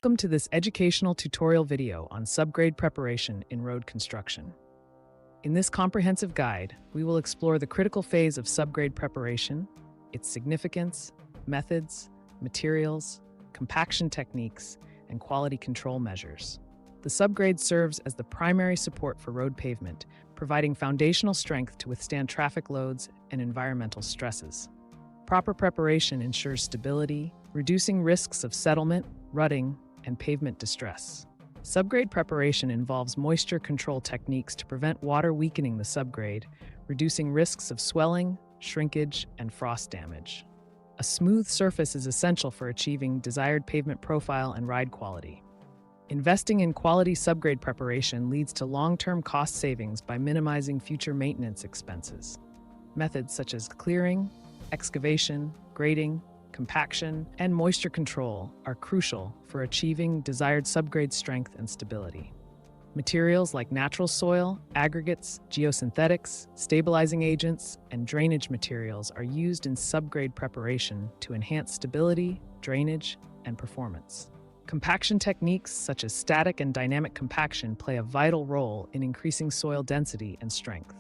Welcome to this educational tutorial video on subgrade preparation in road construction. In this comprehensive guide, we will explore the critical phase of subgrade preparation, its significance, methods, materials, compaction techniques, and quality control measures. The subgrade serves as the primary support for road pavement, providing foundational strength to withstand traffic loads and environmental stresses. Proper preparation ensures stability, reducing risks of settlement, rutting, and pavement distress. Subgrade preparation involves moisture control techniques to prevent water weakening the subgrade, reducing risks of swelling, shrinkage, and frost damage. A smooth surface is essential for achieving desired pavement profile and ride quality. Investing in quality subgrade preparation leads to long-term cost savings by minimizing future maintenance expenses. Methods such as clearing, excavation, grading, compaction, and moisture control are crucial for achieving desired subgrade strength and stability. Materials like natural soil, aggregates, geosynthetics, stabilizing agents, and drainage materials are used in subgrade preparation to enhance stability, drainage, and performance. Compaction techniques such as static and dynamic compaction play a vital role in increasing soil density and strength.